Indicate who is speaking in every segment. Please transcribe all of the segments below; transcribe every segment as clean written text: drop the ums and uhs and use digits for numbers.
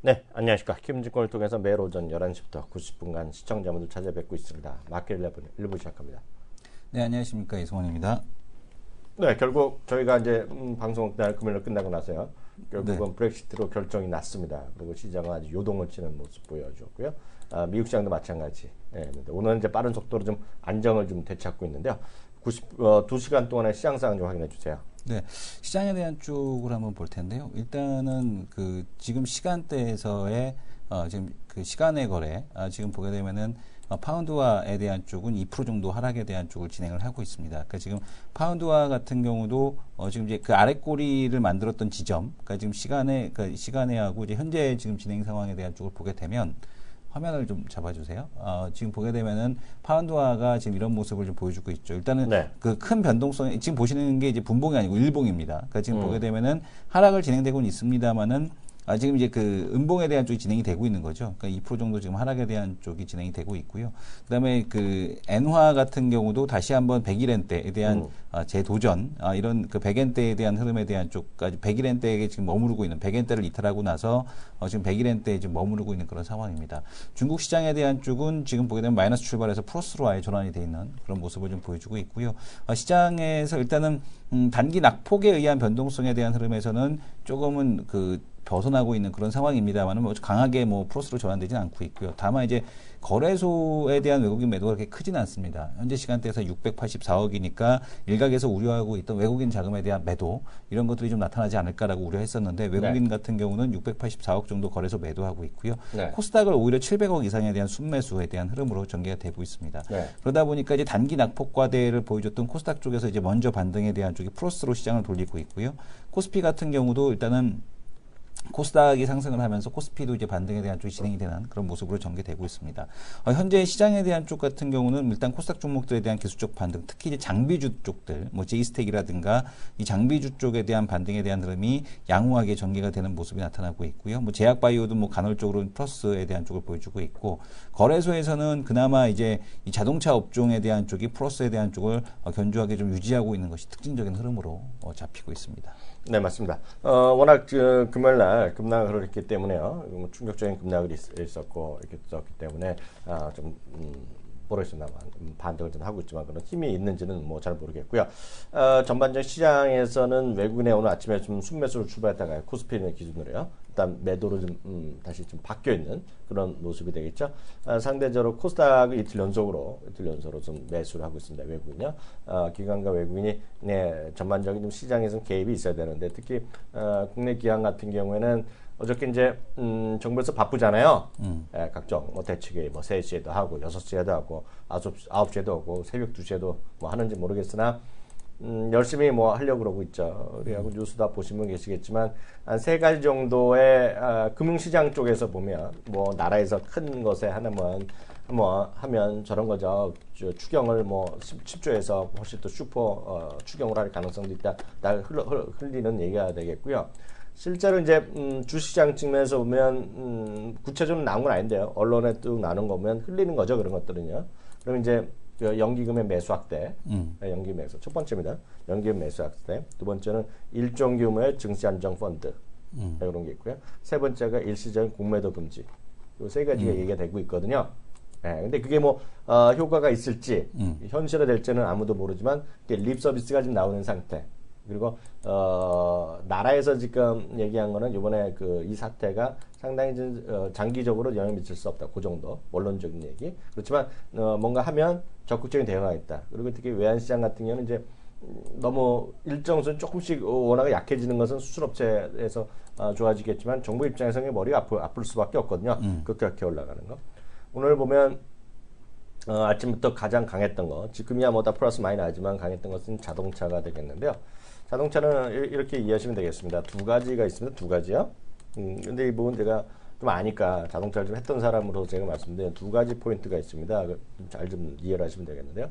Speaker 1: 네, 안녕하십니까. 김증권을 통해서 매일 오전 11시부터 90분간 시청자분들 찾아뵙고 있습니다. 마켓 11 1부 시작합니다.
Speaker 2: 네, 안녕하십니까. 이승원입니다.
Speaker 1: 네, 결국 저희가 이제 방송 날 금요일 끝나고 나서요. 결국은
Speaker 2: 네.
Speaker 1: 브렉시트로 결정이 났습니다. 그리고 시장은 아주 요동을 치는 모습 보여줬고요. 미국 시장도 마찬가지. 예, 오늘은 이제 빠른 속도로 좀 안정을 좀 되찾고 있는데요. 2시간 동안의 시장 상황 좀 확인해 주세요.
Speaker 2: 네, 시장에 대한 쪽을 한번 볼 텐데요. 일단은 그 지금 시간대에서의 지금 그 시간의 거래 지금 보게 되면은 파운드화에 대한 쪽은 2% 정도 하락에 대한 쪽을 진행을 하고 있습니다. 그러니까 지금 파운드화 같은 경우도 지금 이제 그 아래 꼬리를 만들었던 지점, 그러니까 지금 시간에하고 이제 현재 지금 진행 상황에 대한 쪽을 보게 되면 화면을 좀 잡아주세요. 지금 보게 되면은 파운드화가 지금 이런 모습을 좀 보여주고 있죠. 일단은
Speaker 1: 네.
Speaker 2: 그 큰 변동성, 지금 보시는 게 이제 분봉이 아니고 일봉입니다. 그러니까 지금 보게 되면은 하락을 진행되고는 있습니다만은 지금 이제 그 음봉에 대한 쪽이 진행이 되고 있는 거죠. 그러니까 2% 정도 지금 하락에 대한 쪽이 진행이 되고 있고요. 그다음에 그 엔화 같은 경우도 다시 한번 100일엔대에 대한 재도전, 이런 그 100엔대에 대한 흐름에 대한 쪽까지 100일엔대에 지금 머무르고 있는 100엔대를 이탈하고 나서 지금 100일엔대에 지금 머무르고 있는 그런 상황입니다. 중국 시장에 대한 쪽은 지금 보게 되면 마이너스 출발해서 플러스로 아예 전환이 돼 있는 그런 모습을 좀 보여주고 있고요. 시장에서 일단은 단기 낙폭에 의한 변동성에 대한 흐름에서는 조금은 그 벗어나고 있는 그런 상황입니다만은 뭐 강하게 뭐 플러스로 전환되지는 않고 있고요. 다만 이제 거래소에 대한 외국인 매도가 그렇게 크지는 않습니다. 현재 시간대에서 684억이니까 일각에서 우려하고 있던 외국인 자금에 대한 매도 이런 것들이 좀 나타나지 않을까라고 우려했었는데 외국인
Speaker 1: 네.
Speaker 2: 같은 경우는 684억 정도 거래소 매도하고 있고요.
Speaker 1: 네.
Speaker 2: 코스닥을 오히려 700억 이상에 대한 순매수에 대한 흐름으로 전개가 되고 있습니다.
Speaker 1: 네.
Speaker 2: 그러다 보니까 이제 단기 낙폭 과대를 보여줬던 코스닥 쪽에서 이제 먼저 반등에 대한 쪽이 플러스로 시장을 돌리고 있고요. 코스피 같은 경우도 일단은 코스닥이 상승을 하면서 코스피도 이제 반등에 대한 쪽이 진행이 되는 그런 모습으로 전개되고 있습니다. 현재 시장에 대한 쪽 같은 경우는 일단 코스닥 종목들에 대한 기술적 반등, 특히 이제 장비주 쪽들, 뭐 제이스택이라든가 이 장비주 쪽에 대한 반등에 대한 흐름이 양호하게 전개가 되는 모습이 나타나고 있고요. 뭐 제약바이오도 뭐 간헐적으로 플러스에 대한 쪽을 보여주고 있고 거래소에서는 그나마 이제 이 자동차 업종에 대한 쪽이 플러스에 대한 쪽을 견조하게 좀 유지하고 있는 것이 특징적인 흐름으로 잡히고 있습니다.
Speaker 1: 네, 맞습니다. 워낙 금요일 날 급락을 그랬기 때문에요. 뭐 충격적인 급락이 있었고 이렇게 있었기 때문에 모르겠습니다만 반등을 좀 하고 있지만 그런 힘이 있는지는 뭐 잘 모르겠고요. 전반적 시장에서는 외국인의 오늘 아침에 좀 순매수로 출발했다가 코스피를 기준으로요. 일단 매도로 좀 다시 좀 바뀌어 있는 그런 모습이 되겠죠. 상대적으로 코스닥은 이틀 연속으로 좀 매수를 하고 있습니다. 외국인요. 기관과 외국인이 전반적인 좀 시장에서 개입이 있어야 되는데 특히 국내 기관 같은 경우에는 어저께 이제 정부에서 바쁘잖아요. 각종 뭐 대책이 뭐 3시에도 하고 6시에도 하고 9시에도 하고 새벽 2시에도 뭐 하는지 모르겠으나 열심히 뭐 하려고 그러고 있죠. 그래갖고 뉴스 다 보시면 계시겠지만 한 3가지 정도의 금융시장 쪽에서 보면 뭐 나라에서 큰 것에 하나만 뭐 하면 저런 거죠. 추경을 뭐 10조에서 훨씬 더 슈퍼 추경을 할 가능성도 있다. 날 흘리는 얘기가 되겠고요. 실제로 이제 주시장 측면에서 보면 구체적으로 나온 건 아닌데요. 언론에 또 나눈 거 보면 흘리는 거죠. 그런 것들은요. 그럼 이제 연기금의 매수 확대, 연기금 매수 첫 번째입니다. 연기금 매수 확대. 두 번째는 일정 규모의 증시 안정 펀드 이런 게 있고요. 세 번째가 일시적인 공매도 금지. 이 3가지가 얘기가 되고 있거든요. 근데 그게 뭐 효과가 있을지 현실화될지는 아무도 모르지만 립 서비스가 지금 나오는 상태. 그리고 나라에서 지금 얘기한 거는 이번에 이 사태가 상당히 장기적으로 영향을 미칠 수 없다. 그 정도 원론적인 얘기. 그렇지만 뭔가 하면 적극적인 대응가 있다. 그리고 특히 외환시장 같은 경우는 이제 너무 일정 수준 조금씩 원화가 약해지는 것은 수출업체에서 좋아지겠지만 정부 입장에서는 머리가 아플 수밖에 없거든요. 급격하게 올라가는 거. 오늘 보면 아침부터 가장 강했던 거, 지금이야 뭐 다 플러스 많이 나지만 강했던 것은 자동차가 되겠는데요. 자동차는 이렇게 이해하시면 되겠습니다. 2가지가 있습니다. 2가지요. 근데 이 부분 제가 좀 아니까 자동차를 좀 했던 사람으로 제가 말씀드린 2가지 포인트가 있습니다. 잘 좀 이해를 하시면 되겠는데요.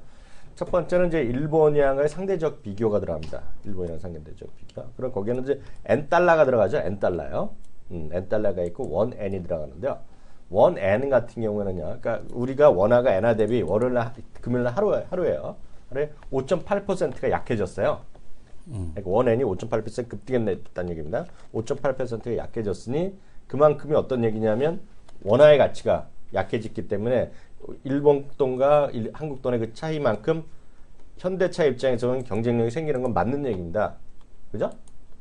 Speaker 1: 첫 번째는 이제 일본이랑의 상대적 비교가 들어갑니다. 일본이랑 상대적 비교. 그럼 거기에는 이제 엔달러가 들어가죠. 엔달러요. 엔달러가 있고 원엔이 들어가는데요. 원엔 같은 경우에는요. 그러니까 우리가 원화가 엔화 대비 월요일날 금요일날 하루에요. 하루에 5.8%가 약해졌어요. 그러니까 원엔이 5.8% 급등했다는 얘기입니다. 5.8%가 약해졌으니 그만큼이 어떤 얘기냐면 원화의 가치가 약해졌기 때문에 일본 돈과 한국 돈의 그 차이만큼 현대차 입장에서는 경쟁력이 생기는 건 맞는 얘기입니다. 그죠?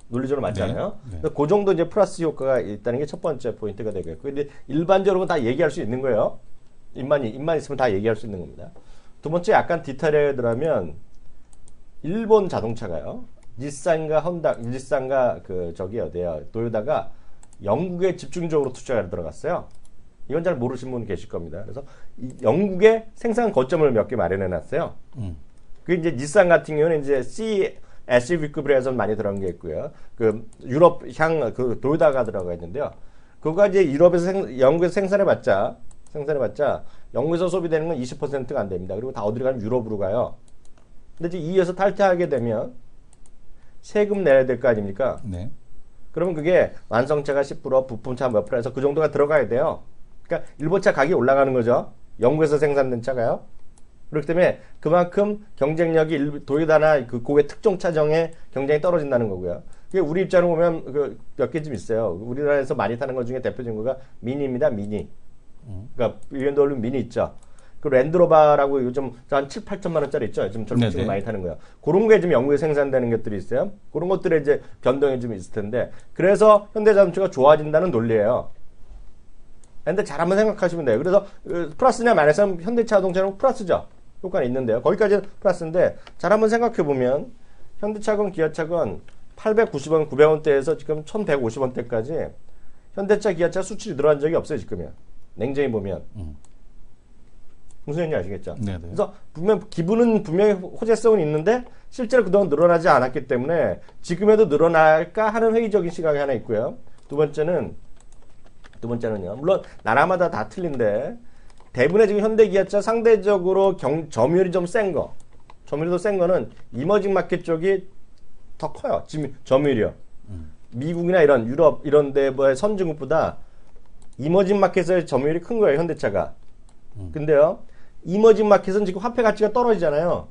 Speaker 1: 논리적으로 맞잖아요.
Speaker 2: 네.
Speaker 1: 그 정도 이제 플러스 효과가 있다는 게 첫 번째 포인트가 되겠고, 근데 일반적으로 다 얘기할 수 있는 거예요. 입만 있으면 다 얘기할 수 있는 겁니다. 두 번째 약간 디테일에 들어가면 일본 자동차가요. 닛산과 그 저기 어디야 도요타가 영국에 집중적으로 투자를 들어갔어요. 이건 잘 모르시는 분 계실 겁니다. 그래서 영국에 생산 거점을 몇 개 마련해 놨어요. 그게 이제 닛산 같은 경우는 이제 SUV급으로 많이 들어간 게 있고요. 그 유럽향 그 도요타가 들어가 있는데요. 그거가 이제 영국에서 생산해봤자 영국에서 소비되는 건 20%가 안 됩니다. 그리고 다 어디로 가면 유럽으로 가요. 근데 이제 EU에서 탈퇴하게 되면 세금 내야 될 거 아닙니까?
Speaker 2: 네.
Speaker 1: 그러면 그게 완성차가 10%, 부품차 몇 %에서 그 정도가 들어가야 돼요. 그러니까 일본차 가격이 올라가는 거죠. 영국에서 생산된 차가요. 그렇기 때문에 그만큼 경쟁력이 도요타나 그 고객 특종 차종의 경쟁이 떨어진다는 거고요. 그게 우리 입장으로 보면 그 몇 개 좀 있어요. 우리나라에서 많이 타는 것 중에 대표적인 거가 미니입니다. 미니. 그러니까 BMW 미니 있죠. 그 랜드로버라고 요즘 한 7, 8천만 원짜리 있죠. 지금 젊은 친구 많이 타는 거예요. 그런 게 지금 영국에 생산되는 것들이 있어요. 그런 것들에 이제 변동이 좀 있을 텐데. 그래서 현대자동차가 좋아진다는 논리예요. 근데 잘 한번 생각하시면 돼요. 그래서 플러스냐 마이너스는 현대차 자동차는 플러스죠. 효과는 있는데요. 거기까지는 플러스인데 잘 한번 생각해 보면 현대차건 기아차건 890원, 900원대에서 지금 1150원대까지 현대차, 기아차 수출이 늘어난 적이 없어요. 지금이야. 냉정히 보면. 무슨 얘기인지 아시겠죠?
Speaker 2: 네네.
Speaker 1: 그래서 기분은 분명히 호재성은 있는데 실제로 그동안 늘어나지 않았기 때문에 지금에도 늘어날까 하는 회의적인 시각이 하나 있고요. 두 번째는요. 물론 나라마다 다 틀린데 대부분의 지금 현대 기아차 상대적으로 점유율이 좀 센 거. 점유율도 센 거는 이머징 마켓 쪽이 더 커요. 점유율이요. 미국이나 이런 유럽 이런 데의 선진국보다 이머징 마켓의 점유율이 큰 거예요. 현대차가. 근데요. 이머징 마켓은 지금 화폐 가치가 떨어지잖아요.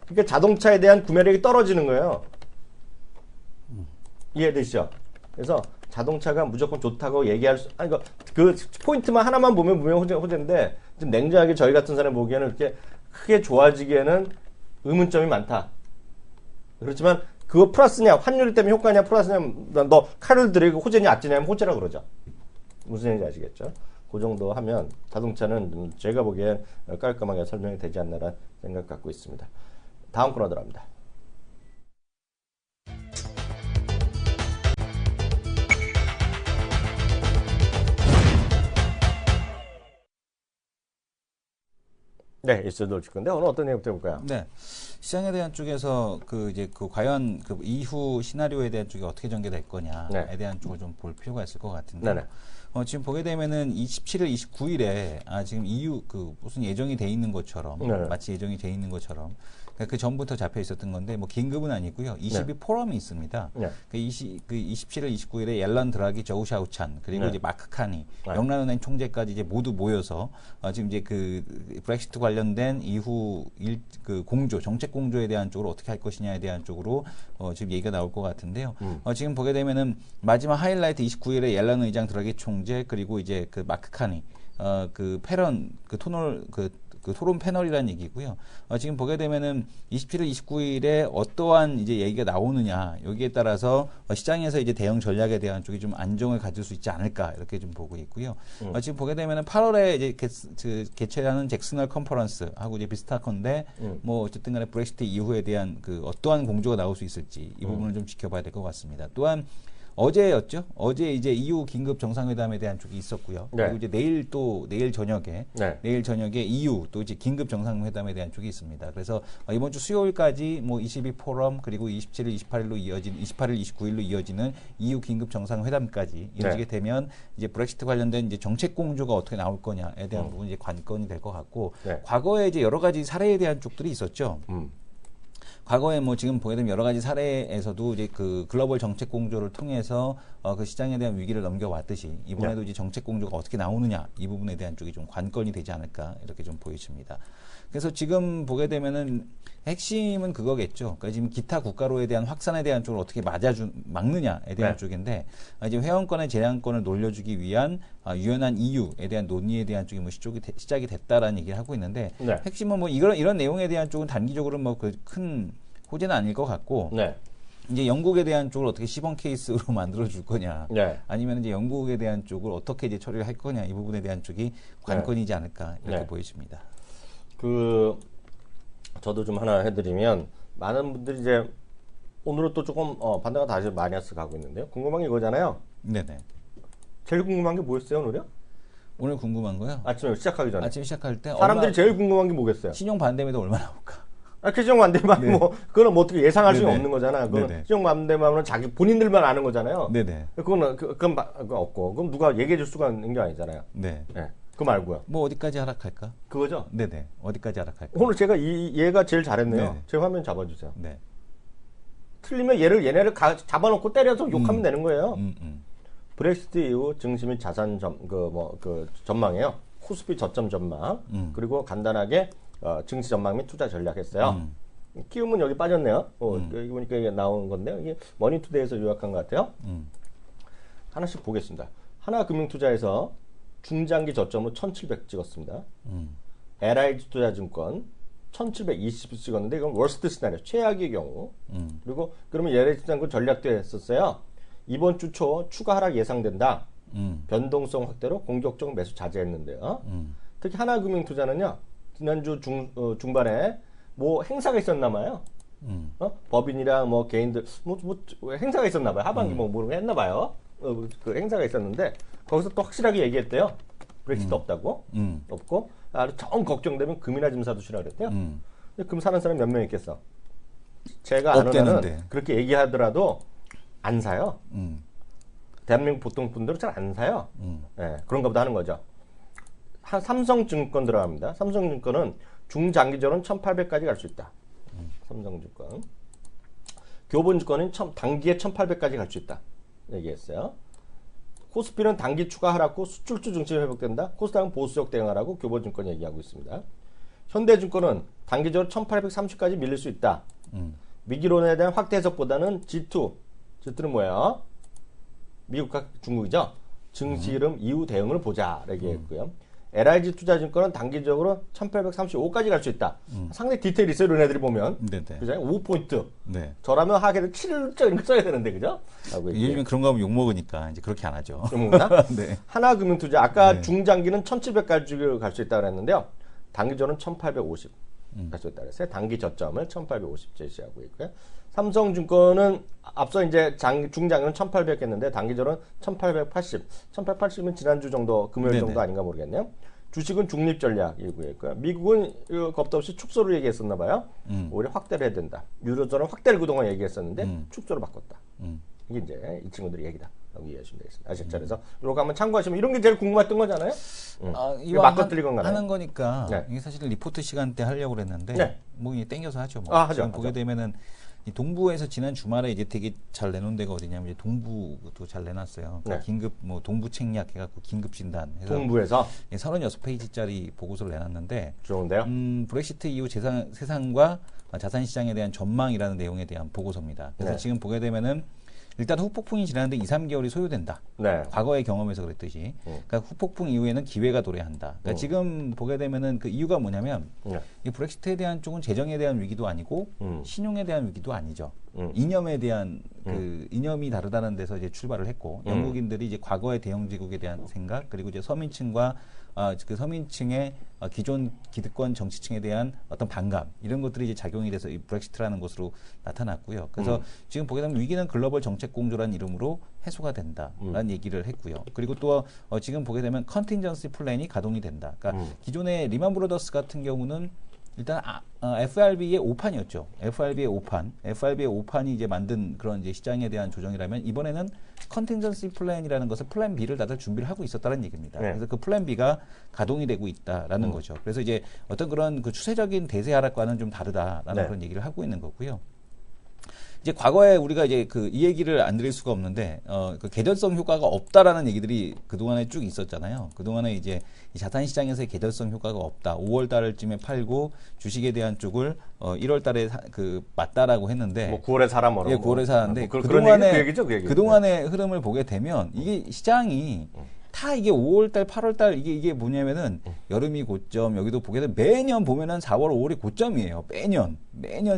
Speaker 1: 그러니까 자동차에 대한 구매력이 떨어지는 거예요. 이해되시죠? 그래서 자동차가 무조건 좋다고 얘기할 수, 아니, 그 포인트만 하나만 보면 분명 호재인데, 좀 냉정하게 저희 같은 사람이 보기에는 그렇게 크게 좋아지기에는 의문점이 많다. 그렇지만, 그거 플러스냐, 환율 때문에 효과냐, 플러스냐, 너 칼을 들이고 호재냐, 악재냐 하면 호재라 그러죠. 무슨 얘기인지 아시겠죠? 그 정도 하면 자동차는 제가 보기엔 깔끔하게 설명이 되지 않나라는 생각 갖고 있습니다. 다음 코너 들어갑니다. 네, 이슈도 올 건데 오늘 어떤 얘기부터 해볼까요?
Speaker 2: 네. 시장에 대한 쪽에서 과연 그 이후 시나리오에 대한 쪽이 어떻게 전개될 거냐에 대한 쪽을 좀 볼 필요가 있을 것 같은데.
Speaker 1: 네네.
Speaker 2: 지금 보게 되면은 27일, 29일에 지금 EU 무슨 예정이 돼 있는 것처럼 마치 예정이 돼 있는 것처럼 그 전부터 잡혀 있었던 건데 뭐 긴급은 아니고요. 22 포럼이 있습니다. 그 27일, 29일에 옐런 드라기, 저우 샤우찬 그리고 이제 마크 카니, 영란은행 총재까지 이제 모두 모여서 지금 이제 그 브렉시트 관련된 이후 공조, 정책 공조에 대한 쪽으로 어떻게 할 것이냐에 대한 쪽으로 지금 얘기가 나올 것 같은데요. 지금 보게 되면은 마지막 하이라이트 29일에 옐런 의장 드라기 총재 그리고 이제 그 마크 카니 토론 패널이라는 얘기고요. 지금 보게 되면은 27일, 29일에 어떠한 이제 얘기가 나오느냐 여기에 따라서 시장에서 이제 대응 전략에 대한 쪽이 좀 안정을 가질 수 있지 않을까 이렇게 좀 보고 있고요. 지금 보게 되면은 8월에 이제 개최하는 잭슨홀 컨퍼런스 하고 이제 비슷할 건데 뭐 어쨌든간에 브렉시트 이후에 대한 그 어떠한 공조가 나올 수 있을지 이 부분을 좀 지켜봐야 될 것 같습니다. 또한 어제였죠. 어제 이제 EU 긴급 정상회담에 대한 쪽이 있었고요.
Speaker 1: 네.
Speaker 2: 그리고 이제 내일 저녁에 EU 또 이제 긴급 정상회담에 대한 쪽이 있습니다. 그래서 이번 주 수요일까지 뭐 22 포럼 그리고 27일, 28일, 29일로 이어지는 EU 긴급 정상회담까지 이어지게 되면 이제 브렉시트 관련된 이제 정책 공조가 어떻게 나올 거냐에 대한 부분이 이제 관건이 될 것 같고 과거에 이제 여러 가지 사례에 대한 쪽들이 있었죠. 과거에 뭐 지금 보게 되면 여러 가지 사례에서도 이제 그 글로벌 정책 공조를 통해서 그 시장에 대한 위기를 넘겨왔듯이 이번에도 이제 정책 공조가 어떻게 나오느냐 이 부분에 대한 쪽이 좀 관건이 되지 않을까 이렇게 좀 보여집니다. 그래서 지금 보게 되면은 핵심은 그거겠죠. 그러니까 지금 기타 국가로에 대한 확산에 대한 쪽을 어떻게 막느냐에 대한
Speaker 1: 네.
Speaker 2: 쪽인데, 이제 회원권의 제한권을 놀려주기 위한 유연한 EU에 대한 논의에 대한 쪽이 뭐 시작이 됐다라는 얘기를 하고 있는데,
Speaker 1: 네.
Speaker 2: 핵심은 뭐 이런 내용에 대한 쪽은 단기적으로 뭐 그 큰 호재는 아닐 것 같고,
Speaker 1: 네.
Speaker 2: 이제 영국에 대한 쪽을 어떻게 시범 케이스로 만들어 줄 거냐,
Speaker 1: 네.
Speaker 2: 아니면 이제 영국에 대한 쪽을 어떻게 이제 처리를 할 거냐, 이 부분에 대한 쪽이 관건이지 않을까 이렇게
Speaker 1: 네.
Speaker 2: 보여집니다.
Speaker 1: 저도 좀 하나 해드리면, 많은 분들이 이제 오늘은 또 조금 반대가 다시 마이너스 가고 있는데요. 궁금한 게 이거잖아요.
Speaker 2: 네네.
Speaker 1: 제일 궁금한 게 뭐였어요, 오늘요?
Speaker 2: 오늘 궁금한 거요?
Speaker 1: 아침에 시작하기 전에.
Speaker 2: 아침 시작할 때
Speaker 1: 사람들이 제일 궁금한 게 뭐겠어요?
Speaker 2: 신용 반대매도 얼마 나올까?
Speaker 1: 신용 반대만
Speaker 2: 네.
Speaker 1: 뭐 그거는 뭐 어떻게 예상할 수는
Speaker 2: 네네.
Speaker 1: 없는 거잖아. 그거는
Speaker 2: 네네.
Speaker 1: 신용 반대만은 자기 본인들만 아는 거잖아요.
Speaker 2: 네네.
Speaker 1: 그건 없고, 그럼 누가 얘기해 줄 수가 있는 게 아니잖아요.
Speaker 2: 네.
Speaker 1: 네. 그거 말고요.
Speaker 2: 뭐 어디까지 하락할까?
Speaker 1: 그거죠.
Speaker 2: 네네. 어디까지 하락할까?
Speaker 1: 오늘 제가 얘가 제일 잘했네요.
Speaker 2: 네네.
Speaker 1: 제 화면 잡아주세요.
Speaker 2: 네.
Speaker 1: 틀리면 얘네를 잡아놓고 때려서 욕하면 되는 거예요.
Speaker 2: 음.
Speaker 1: 브렉시트 이후 증시 및 자산 전망이에요. 코스피 저점 전망, 그리고 간단하게 증시 전망 및 투자 전략했어요. 키움은 여기 빠졌네요. 여기 보니까 이게 나온 건데요. 이게 머니투데이에서 요약한 것 같아요. 하나씩 보겠습니다. 하나금융투자에서 중장기 저점으로 1700 찍었습니다. LIG 투자증권 1720 찍었는데 이건 월스트 시나리오, 최악의 경우. 그리고 그러면 LIG 투자증권 전략도 했었어요. 이번 주 초 추가 하락 예상된다. 변동성 확대로 공격적 매수 자제했는데요. 특히 하나금융투자는요, 지난주 중반에 뭐 행사가 있었나 봐요. 법인이랑 뭐 개인들 뭐 행사가 있었나 봐요. 하반기 뭐 했나 봐요. 그 행사가 있었는데 거기서 또 확실하게 얘기했대요. 브렉시트 없다고. 없고 정 걱정되면 금이나 좀 사두시라 그랬대요. 근데 금 사는 사람 몇 명 있겠어? 제가 아는 한은 그렇게 얘기하더라도 안 사요. 대한민국 보통 분들은 잘 안 사요. 네, 그런가 보다 하는 거죠. 삼성증권 들어갑니다. 삼성증권은 중장기적으로는 1800까지 갈 수 있다. 삼성증권. 교본증권은 단기에 1800까지 갈 수 있다. 얘기했어요. 코스피는 단기 추가 하락후 수출주 증시가 회복된다. 코스닥은 보수적 대응하라고 교본증권 얘기하고 있습니다. 현대증권은 단기적으로 1830까지 밀릴 수 있다. 위기론에 대한 확대 해석보다는 G2. G2는 뭐예요? 미국과 중국이죠. 증시 흐름 이후 대응을 보자 얘기했고요. LIG 투자증권은 단기적으로 1835까지 갈 수 있다. 상당히 디테일이 있어요. 얘네들이 보면. 그죠? 5포인트.
Speaker 2: 네.
Speaker 1: 저라면 하게는 7점 이런 거 써야 되는데, 그죠?
Speaker 2: 요즘엔 그런 거 하면 욕먹으니까 이제 그렇게 안 하죠.
Speaker 1: 욕먹나?
Speaker 2: 네.
Speaker 1: 하나금융투자. 아까 중장기는 1700까지 갈 수 있다고 그랬는데요. 단기적으로는 1850 갈 수 있다고 그랬어요. 단기 저점을 1850 제시하고 있고요. 삼성증권은 앞서 이제 중장기는 1800 했는데 단기적으로는 1880. 1880은 지난주 정도, 금요일 정도 아닌가 모르겠네요. 주식은 중립 전략이고 있고요. 미국은 겁도 없이 축소를 얘기했었나 봐요. 오히려 확대를 해야 된다. 유로존은 확대를 그동안 얘기했었는데 축소를 바꿨다. 이게 이제 이 친구들의 얘기다. 라고 이해하시면 되겠습니다. 아시죠? 그래서 이거 한번 참고하시면 이런 게 제일 궁금했던 거잖아요.
Speaker 2: 이거
Speaker 1: 맞고 틀린 건가요?
Speaker 2: 하는 거니까
Speaker 1: 네.
Speaker 2: 이게 사실 리포트 시간 때 하려고 그랬는데
Speaker 1: 네.
Speaker 2: 뭐 이게 땡겨서 하죠. 뭐.
Speaker 1: 하죠.
Speaker 2: 지금 보게 되면은 이 동부에서 지난 주말에 이제 되게 잘 내놓은 데가 어디냐면 이제 동부도 잘 내놨어요. 그러니까
Speaker 1: 네.
Speaker 2: 긴급 뭐 동부 책략 해갖고 긴급 진단 해서
Speaker 1: 동부에서
Speaker 2: 36페이지짜리 보고서를 내놨는데
Speaker 1: 좋은데요.
Speaker 2: 브렉시트 이후 세상과 자산 시장에 대한 전망이라는 내용에 대한 보고서입니다. 그래서
Speaker 1: 네.
Speaker 2: 지금 보게 되면은 일단 후폭풍이 지나는데 2, 3개월이 소요된다.
Speaker 1: 네.
Speaker 2: 과거의 경험에서 그랬듯이. 그러니까 후폭풍 이후에는 기회가 도래한다. 그러니까 지금 보게 되면은 그 이유가 뭐냐면
Speaker 1: 네.
Speaker 2: 이 브렉시트에 대한 쪽은 재정에 대한 위기도 아니고 신용에 대한 위기도 아니죠.
Speaker 1: 음.
Speaker 2: 이념에 대한 그 이념이 다르다는 데서 이제 출발을 했고 영국인들이 이제 과거의 대영제국에 대한 생각 그리고 이제 서민층과 그 서민층의 기존 기득권 정치층에 대한 어떤 반감 이런 것들이 이제 작용이 돼서 이 브렉시트라는 것으로 나타났고요. 그래서 지금 보게 되면 위기는 글로벌 정책 공조라는 이름으로 해소가 된다라는 얘기를 했고요. 그리고 또 지금 보게 되면 컨틴전시 플랜이 가동이 된다. 그러니까 기존의 리만 브로더스 같은 경우는 일단 FRB의 5판이었죠. FRB의 5판. FRB의 5판이 이제 만든 그런 이제 시장에 대한 조정이라면 이번에는 컨틴전시 플랜이라는 것을 플랜 B를 다들 준비를 하고 있었다는 얘기입니다.
Speaker 1: 네.
Speaker 2: 그래서 그 플랜 B가 가동이 되고 있다라는 거죠. 그래서 이제 어떤 그런 그 추세적인 대세 하락과는 좀 다르다라는
Speaker 1: 네.
Speaker 2: 그런 얘기를 하고 있는 거고요. 이제 과거에 우리가 이제 이 얘기를 안 드릴 수가 없는데, 그 계절성 효과가 없다라는 얘기들이 그동안에 쭉 있었잖아요. 그동안에 이제 이 자산 시장에서의 계절성 효과가 없다. 5월 달쯤에 팔고 주식에 대한 쪽을 1월 달에 맞다라고 했는데.
Speaker 1: 뭐 9월에 사라 뭐라고.
Speaker 2: 예, 9월에 사는데.
Speaker 1: 뭐
Speaker 2: 그동안의 그동안의 흐름을 보게 되면 이게 시장이 다 이게 5월달, 8월달 이게 뭐냐면은 여름이 고점 여기도 보게 되면 매년 보면은 4월, 5월이 고점이에요. 매년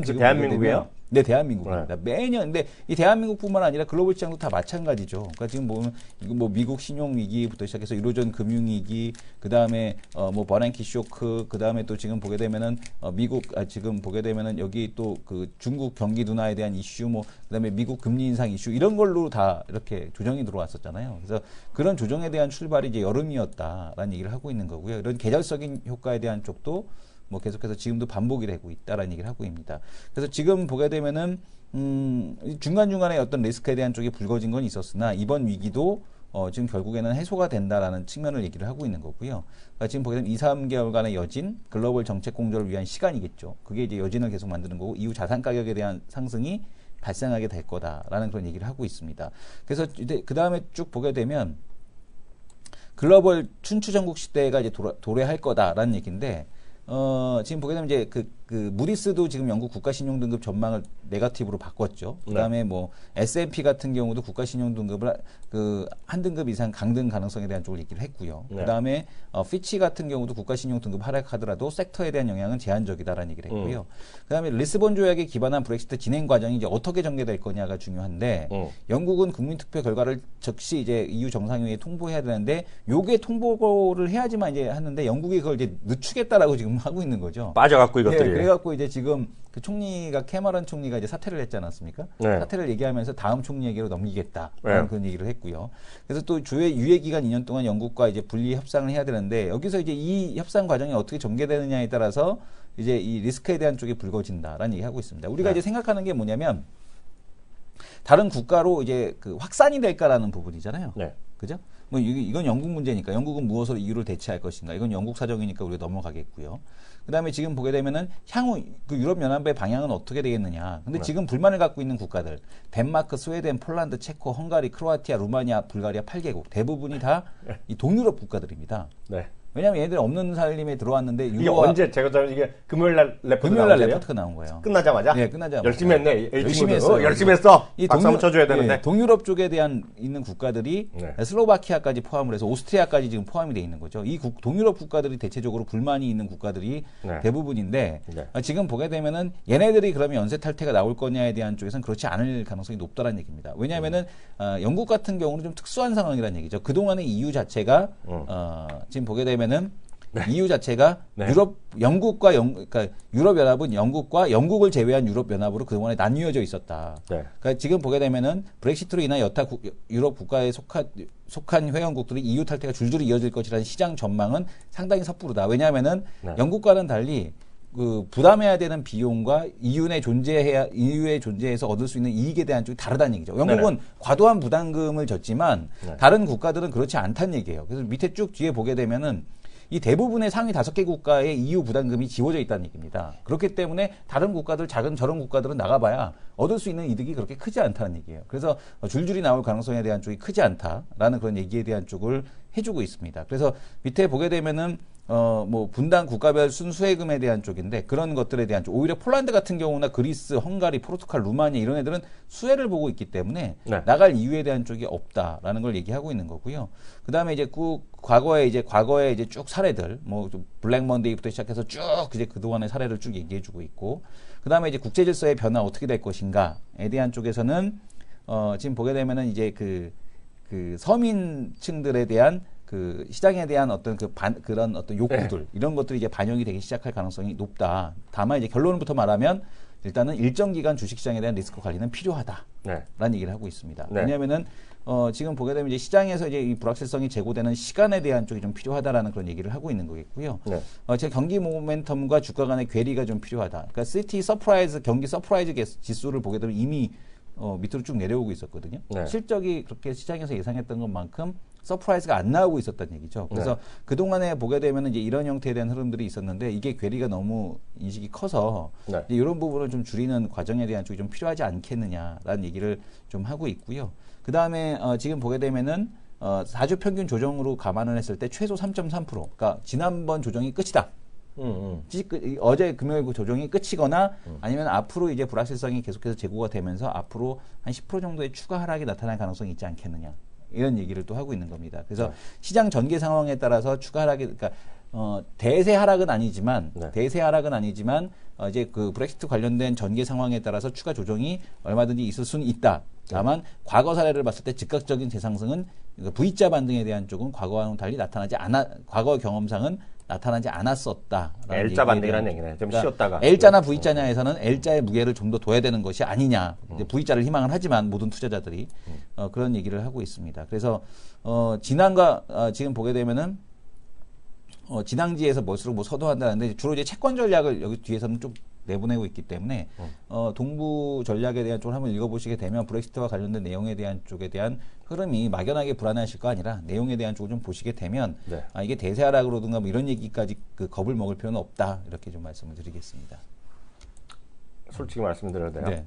Speaker 2: 지금
Speaker 1: 대한민국이에요?
Speaker 2: 네, 대한민국입니다. 매년. 근데 이 대한민국뿐만 아니라 글로벌 시장도 다 마찬가지죠. 그러니까 지금 보면 이거 뭐 미국 신용 위기부터 시작해서 유로존 금융 위기, 그다음에 뭐 버냉키 쇼크, 그다음에 또 지금 보게 되면은 지금 보게 되면은 여기 또 그 중국 경기 둔화에 대한 이슈, 뭐 그다음에 미국 금리 인상 이슈 이런 걸로 다 이렇게 조정이 들어왔었잖아요. 그래서 그런 조정에 대한 출발이 이제 여름이었다라는 얘기를 하고 있는 거고요. 이런 계절적인 효과에 대한 쪽도 뭐 계속해서 지금도 반복이 되고 있다라는 얘기를 하고 있습니다. 그래서 지금 보게 되면은 중간중간에 어떤 리스크에 대한 쪽이 불거진 건 있었으나 이번 위기도 지금 결국에는 해소가 된다라는 측면을 얘기를 하고 있는 거고요. 그러니까 지금 보게 되면 2, 3개월간의 여진, 글로벌 정책 공조를 위한 시간이겠죠. 그게 이제 여진을 계속 만드는 거고 이후 자산 가격에 대한 상승이 발생하게 될 거다라는 그런 얘기를 하고 있습니다. 그래서 그 다음에 쭉 보게 되면 글로벌 춘추전국 시대가 이제 도래할 거다라는 얘기인데 지금 보게 되면 이제 그 무디스도 지금 영국 국가신용등급 전망을 네거티브로 바꿨죠. 그다음에 뭐 S&P 같은 경우도 국가신용등급을 한 등급 이상 강등 가능성에 대한 쪽을 얘기를 했고요. 그다음에 피치 같은 경우도 국가신용등급 하락하더라도 섹터에 대한 영향은 제한적이다라는 얘기를 했고요. 그다음에 리스본 조약에 기반한 브렉시트 진행 과정이 이제 어떻게 전개될 거냐가 중요한데 영국은 국민투표 결과를 즉시 이제 EU 정상회의에 통보해야 되는데 요게 통보를 해야지만 이제 하는데 영국이 그걸 이제 늦추겠다라고 지금 하고 있는 거죠.
Speaker 1: 빠져갖고 이것들이.
Speaker 2: 그래갖고 이제 지금 그 총리가 캐머런 총리가 이제 사퇴를 했지 않았습니까?
Speaker 1: 네.
Speaker 2: 사퇴를 얘기하면서 다음 총리에게로 넘기겠다
Speaker 1: 네.
Speaker 2: 그런 얘기를 했고요. 그래서 또 주의 유예 기간 2년 동안 영국과 이제 분리 협상을 해야 되는데 여기서 이제 이 협상 과정이 어떻게 전개되느냐에 따라서 이제 이 리스크에 대한 쪽이 불거진다라는 얘기하고 있습니다. 우리가 이제 생각하는 게 뭐냐면 다른 국가로 이제 확산이 될까라는 부분이잖아요.
Speaker 1: 네.
Speaker 2: 그죠? 뭐 이건 영국 문제니까 영국은 무엇으로 이유를 대체할 것인가? 이건 영국 사정이니까 우리가 넘어가겠고요. 그다음에 지금 보게 되면은 향후 유럽 연합의 방향은 어떻게 되겠느냐? 근데 지금 불만을 갖고 있는 국가들 덴마크, 스웨덴, 폴란드, 체코, 헝가리, 크로아티아, 루마니아, 불가리아 8개국 대부분이 다 이 동유럽 국가들입니다.
Speaker 1: 네.
Speaker 2: 왜냐하면 얘들 없는 살림에 들어왔는데
Speaker 1: 이게 언제 제가 이게 금요일 날
Speaker 2: 레포트가 나온 거예요.
Speaker 1: 끝나자마자?
Speaker 2: 네, 끝나자마자.
Speaker 1: 열심히 했네.
Speaker 2: 열심히 했어요.
Speaker 1: 열심히 했어. 박수 한번 쳐줘야 되는데.
Speaker 2: 네, 동유럽 쪽에 대한 있는 국가들이 슬로바키아까지 포함을 해서 오스트리아까지 지금 포함이 돼 있는 거죠. 이 동유럽 국가들이 대체적으로 불만이 있는 국가들이 대부분인데 지금 보게 되면은 얘네들이 그러면 연쇄 탈퇴가 나올 거냐에 대한 쪽에서는 그렇지 않을 가능성이 높다라는 얘기입니다. 왜냐하면은 영국 같은 경우는 좀 특수한 상황이라는 얘기죠. 그동안의 EU 자체가 지금 보게 되면은 EU 자체가 그러니까 유럽 연합은 영국을 제외한 유럽 연합으로 그동안에 나뉘어져 있었다. 그러니까 지금 보게 되면은 브렉시트로 인한 여타 유럽 국가에 속한 회원국들이 EU 탈퇴가 줄줄이 이어질 것이라는 시장 전망은 상당히 섣부르다. 왜냐하면은 영국과는 달리 부담해야 되는 비용과 EU에 존재해서 얻을 수 있는 이익에 대한 쪽이 다르다는 얘기죠. 영국은 과도한 부담금을 졌지만 다른 국가들은 그렇지 않다는 얘기예요. 그래서 밑에 쭉 뒤에 보게 되면은 이 대부분의 상위 5개 국가의 EU 부담금이 지워져 있다는 얘기입니다. 그렇기 때문에 다른 국가들, 작은 저런 국가들은 나가봐야 얻을 수 있는 이득이 그렇게 크지 않다는 얘기예요. 그래서 줄줄이 나올 가능성에 대한 쪽이 크지 않다라는 그런 얘기에 대한 쪽을 해주고 있습니다. 그래서 밑에 보게 되면은 뭐 분당 국가별 순수해금에 대한 쪽인데 그런 것들에 대한 쪽 오히려 폴란드 같은 경우나 그리스, 헝가리, 포르투갈, 루마니아 이런 애들은 수혜를 보고 있기 때문에 나갈 이유에 대한 쪽이 없다라는 걸 얘기하고 있는 거고요. 그다음에 이제 과거에 이제 쭉 사례들 뭐 블랙 먼데이부터 시작해서 쭉 이제 그동안의 사례를 쭉 얘기해주고 있고 그다음에 이제 국제 질서의 변화 어떻게 될 것인가에 대한 쪽에서는 지금 보게 되면은 이제 그 서민층들에 대한 그 시장에 대한 어떤 그런 어떤 욕구들 이런 것들이 이제 반영이 되기 시작할 가능성이 높다. 다만 이제 결론부터 말하면 일단은 일정 기간 주식시장에 대한 리스크 관리는 필요하다라는 얘기를 하고 있습니다. 왜냐하면은 지금 보게 되면 이제 시장에서 이제 이 불확실성이 제고되는 시간에 대한 쪽이 좀 필요하다라는 그런 얘기를 하고 있는 거겠고요. 제 경기 모멘텀과 주가 간의 괴리가 좀 필요하다. 그러니까 시티 서프라이즈 경기 서프라이즈 지수를 보게 되면 이미 밑으로 쭉 내려오고 있었거든요. 실적이 그렇게 시장에서 예상했던 것만큼 서프라이즈가 안 나오고 있었다는 얘기죠. 그래서 그동안에 보게 되면 이제 이런 형태에 대한 흐름들이 있었는데 이게 괴리가 너무 인식이 커서 이제 이런 부분을 좀 줄이는 과정에 대한 쪽이 좀 필요하지 않겠느냐라는 얘기를 좀 하고 있고요. 그 다음에 지금 보게 되면은 4주 평균 조정으로 감안을 했을 때 최소 3.3%. 그러니까 지난번 조정이 끝이다. 어제 금요일 그 조정이 끝이거나 아니면 앞으로 이제 불확실성이 계속해서 제고가 되면서 앞으로 한 10% 정도의 추가 하락이 나타날 가능성이 있지 않겠느냐. 이런 얘기를 또 하고 있는 겁니다. 그래서 시장 전개 상황에 따라서 추가 하락이, 그러니까 대세 하락은 아니지만 이제 그 브렉시트 관련된 전개 상황에 따라서 추가 조정이 얼마든지 있을 수는 있다. 다만 과거 사례를 봤을 때 즉각적인 재상승은 V자 반등에 대한 쪽은 과거와는 달리 과거 경험상은 나타나지 않았었다.
Speaker 1: L자 반등이라는 얘기네. 좀 쉬었다가.
Speaker 2: L자나 V자냐에서는 L자의 무게를 좀 더 둬야 되는 것이 아니냐. 이제 V자를 희망을 하지만 모든 투자자들이 그런 얘기를 하고 있습니다. 그래서 지금 보게 되면은 진앙지에서 뭘수록 뭐 서도한다는데 주로 이제 채권 전략을 여기 뒤에서는 좀 내보내고 있기 때문에 동부 전략에 대한 쪽을 한번 읽어보시게 되면 브렉시트와 관련된 내용에 대한 쪽에 대한 흐름이 막연하게 불안하실 거 아니라 내용에 대한 쪽을 좀 보시게 되면 이게 대세 하락으로든가 뭐 이런 얘기까지 그 겁을 먹을 필요는 없다 이렇게 좀 말씀을 드리겠습니다.
Speaker 1: 솔직히 말씀드려도 돼요? 네.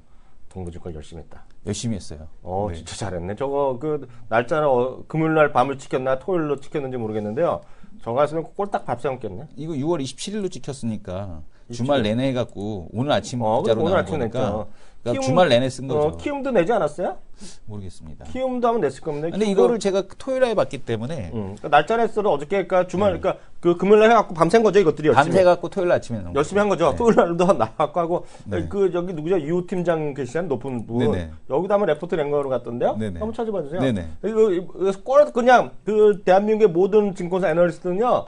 Speaker 1: 동부증권 열심히 했다.
Speaker 2: 열심히 했어요.
Speaker 1: 네. 진짜 잘했네. 저거 그 날짜는 금요일날 밤을 찍혔나 토요일로 찍혔는지 모르겠는데요. 저 같으면 꼴딱 밥 세웠겠네.
Speaker 2: 이거 6월 27일로 찍혔으니까 주말 내내 해갖고 오늘 아침 기자로
Speaker 1: 오늘
Speaker 2: 나온
Speaker 1: 아침
Speaker 2: 거니까 그러니까 주말 내내 쓴 거죠.
Speaker 1: 키움도 내지 않았어요?
Speaker 2: 모르겠습니다.
Speaker 1: 키움도 하면 냈을 겁니다.
Speaker 2: 근데 이거를 제가 토요일에 봤기 때문에
Speaker 1: 그러니까 날짜 냈어도 어저께 그러니까 주말 그러니까 그 금요일날 해갖고 밤샌 거죠 이것들이 열심히.
Speaker 2: 밤새갖고 토요일 아침에 나온
Speaker 1: 열심히 한 거죠. 토요일날도 나왔고 하고 그 여기 누구죠 유 팀장 계시는 높은 분 여기다 한번 레포트 낸 거로 갔던데요. 한번 찾아봐 주세요. 이거 꼴 그냥 그 대한민국의 모든 증권사 애널리스트는요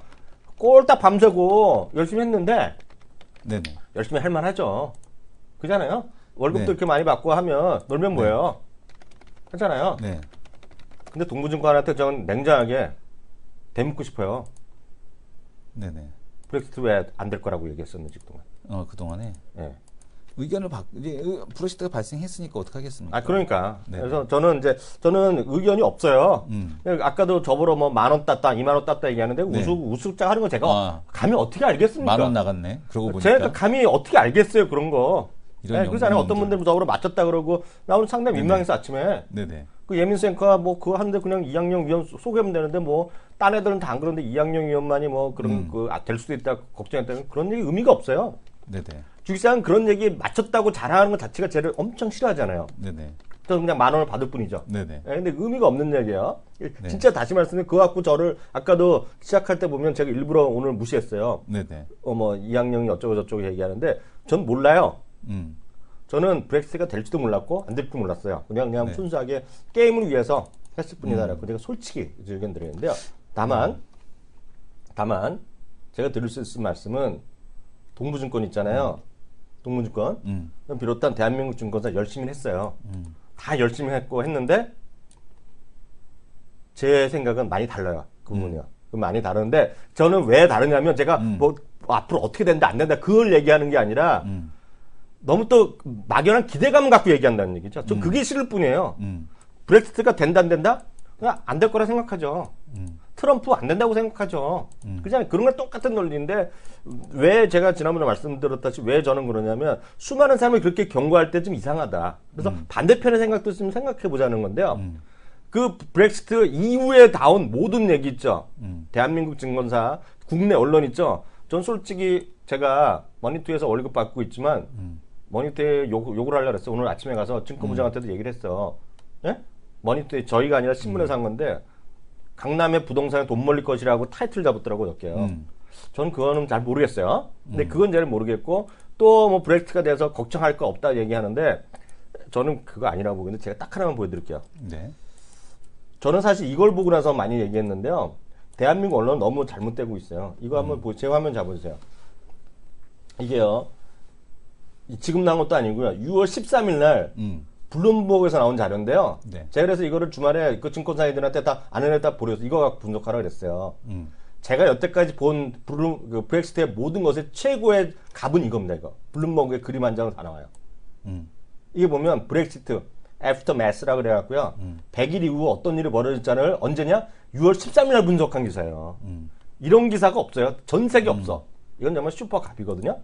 Speaker 1: 꼴딱 밤새고 열심히 했는데. 열심히 할 만하죠. 그잖아요. 월급도 이렇게 많이 받고 하면 놀면 뭐예요? 하잖아요. 근데 동부증권한테 저는 냉정하게 대묻고 싶어요. 브렉시트 왜 안 될 거라고 얘기했었는지 그동안.
Speaker 2: 그동안에? 의견을 이제 브렉시트가 발생했으니까 어떡하겠습니까?
Speaker 1: 그러니까. 그래서 저는 의견이 없어요. 아까도 저보러 뭐 10,000원 땄다, 20,000원 땄다 얘기하는데 우스꽝 하는 거 제가 감히 어떻게 알겠습니까?
Speaker 2: 10,000원 나갔네. 그러고 보니까.
Speaker 1: 제가 감히 어떻게 알겠어요, 그런 거. 그렇잖아요. 어떤 분들 저보러 맞췄다 그러고 나 오늘 상당히 민망해서 아침에. 그 예민수 앵커가 뭐 그거 하는데 그냥 이학영 위원 소개하면 되는데 뭐 딴 애들은 다 안 그런데 이학영 위원만이 뭐 그런 될 수도 있다 걱정했다 그런 얘기 의미가 없어요. 주식시장은 그런 얘기 맞췄다고 자랑하는 것 자체가 쟤를 엄청 싫어하잖아요. 저는 그냥 10,000원을 받을 뿐이죠. 근데 의미가 없는 얘기예요. 진짜 다시 말씀드리면 그거 갖고 저를 아까도 시작할 때 보면 제가 일부러 오늘 무시했어요. 뭐 이학영이 어쩌고 저쩌고 얘기하는데 전 몰라요. 저는 브렉시트가 될지도 몰랐고 안 될지도 몰랐어요. 그냥 순수하게 게임을 위해서 했을 뿐이다라고 제가 솔직히 의견 드리는데요. 다만 제가 드릴 수 있는 말씀은 동부증권 있잖아요. 동부증권 비롯한 대한민국 증권사 열심히 했어요. 다 열심히 했는데 제 생각은 많이 달라요. 그 부분이요. 많이 다른데 저는 왜 다르냐면 제가 뭐 앞으로 어떻게 된다 안 된다 그걸 얘기하는 게 아니라 너무 또 막연한 기대감을 갖고 얘기한다는 얘기죠. 저 그게 싫을 뿐이에요. 브렉시트가 된다 안 된다? 그냥 안 될 거라 생각하죠. 트럼프 안 된다고 생각하죠. 그냥 그런 걸 똑같은 논리인데 왜 제가 지난번에 말씀드렸다시피 왜 저는 그러냐면 수많은 사람이 그렇게 경고할 때 좀 이상하다. 그래서 반대편의 생각도 좀 생각해 보자는 건데요. 그 브렉시트 이후에 나온 모든 얘기 있죠. 대한민국 증권사, 국내 언론 있죠. 전 솔직히 제가 머니투에서 월급 받고 있지만 머니투에 욕을 하려고 했어. 오늘 아침에 가서 증권부장한테도 얘기를 했어. 예? 머니투에 저희가 아니라 신문에서 한 건데 강남의 부동산에 돈 몰릴 것이라고 타이틀 잡았더라고요. 어깨요. 저는 그거는 잘 모르겠어요. 근데 그건 잘 모르겠고 또 뭐 브렉시트가 돼서 걱정할 거 없다 얘기하는데 저는 그거 아니라고 보는데 제가 딱 하나만 보여드릴게요. 저는 사실 이걸 보고 나서 많이 얘기했는데요. 대한민국 언론은 너무 잘못되고 있어요. 이거 한번 제 화면 잡아주세요. 이게요. 지금 나온 것도 아니고요. 6월 13일 날 블룸버그에서 나온 자료인데요. 제가 그래서 이거를 주말에 그 증권사들한테 다 아는 애다 보내서 이거 갖고 분석하라 그랬어요. 제가 여태까지 본 브렉시트의 모든 것의 최고의 값은 이겁니다. 이거 블룸버그의 그림 한 장으로 다 나와요. 이게 보면 브렉시트 애프터매스라 그래갖고요. 100일 이후 어떤 일이 벌어졌잖아요. 언제냐? 6월 13일 날 분석한 기사예요. 이런 기사가 없어요. 전 세계 없어. 이건 정말 슈퍼 갑이거든요.